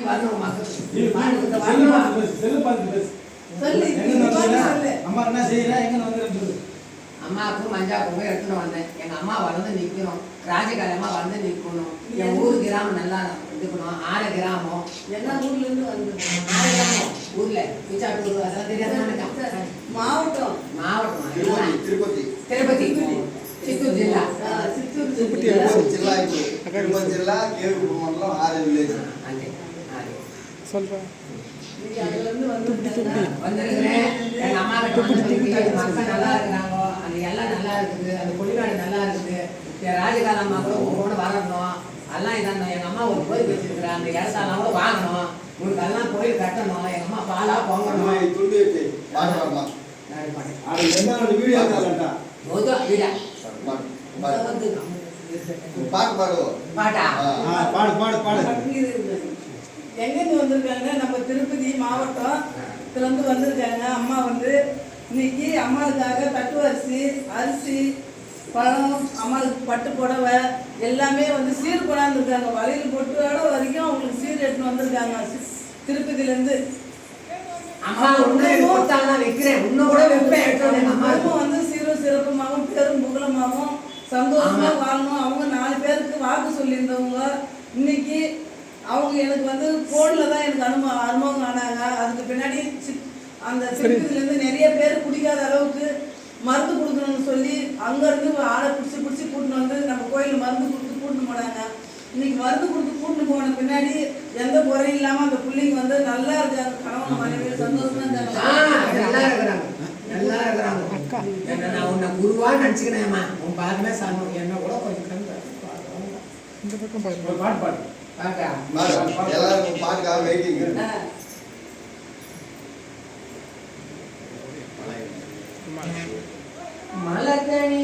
வரணும் மக்கள். அம்மா என்ன செய்யறா எங்க வந்து அம்மாவுக்கு மஞ்சா போய் எடுத்துட்டு வந்தேன். எங்க அம்மா வந்து நிக்கணும், ராஜகாலமா வந்து நிக்கணும். என் ஊர் கிராமம் நல்லா இருக்கணும். 6 கிராமம் எல்லா ஊர்ல இருந்து வந்து 6 கிராமம் ஊர்ல பிச்சாட்டூர் அதெல்லாம் தெரியாத மாவட்டம் திருப்பதி சித்தூர் ஜில்லா திருப்பதி ஜில்லா கேவுக்கு மண்டலம் 6 வில்லேஜ் சொல்றேன் வந்திருக்கிறேன். எங்க அம்மா கிட்ட மக்கள் நல்லா இருக்கிறாங்க, அந்த எல்லாம் நல்லா இருக்குது, அந்த கொடிநாடு நல்லா இருக்குது. என் ராஜகால அம்மா கூட உங்களோட வரணும் எல்லாம் இதாங்க. எங்க அம்மா ஒரு கோயில் வச்சிருக்கிறேன், அந்த இடத்தெல்லாம் கூட வாங்கணும். உங்களுக்கு எல்லாம் கோயில் கட்டணும். எங்க அம்மா பாலா பொங்கணும். பாட்டா எங்கேருந்து வந்திருக்காங்க? நம்ம திருப்பதி மாவட்டத்துல இருந்து வந்திருக்காங்க. அம்மா வந்து இன்னைக்கு அம்மாவுக்காக தட்டு அரிசி பழம், அம்மாவுக்கு பட்டு புடவை எல்லாமே வந்து சீர் கொண்டாந்துருக்காங்க. வளையல் பொட்டுவோட வரைக்கும் அவங்களுக்கு சீர் எடுத்துன்னு வந்திருக்காங்க திருப்பதியிலேருந்து. அம்மாவுக்கும் வந்து சீரும் சிறப்புமாகவும் பெரும் புகழமாகவும் சந்தோஷமா வாழணும். அவங்க 4 பேருக்கு வாக்கு சொல்லியிருந்தவங்க இன்னைக்கு அவங்க எனக்கு வந்து போன்ல தான் எனக்கு அனுபவம் ஆனாங்க. அதுக்கு பின்னாடி அந்த திருப்பதியிலேருந்து நிறைய பேர் குடிக்காத அளவுக்கு மருந்து கொடுக்கணும்னு சொல்லி அங்கேருந்து ஆளை பிடிச்சி கூட்டின்னு வந்து நம்ம கோயில் மருந்து கொடுத்து கூட்டின்னு போனாங்க. இன்னைக்கு மருந்து கொடுத்து கூட்டின்னு போன பின்னாடி எந்த குறையும் இல்லாமல் அந்த பிள்ளைங்க வந்து நல்லா இருக்காங்க. கணவன் மனைவி சந்தோஷமா இருந்தாங்க. நான் உன்னை குருவா நினைச்சுக்கிறேன்மா. உன் பாருமே சாமி என்ன கூட கொஞ்சம் இந்த பக்கம் பாட்டு எல்லாரும் பாட்டுக்காக வெயிட்டிங். மலக்கணி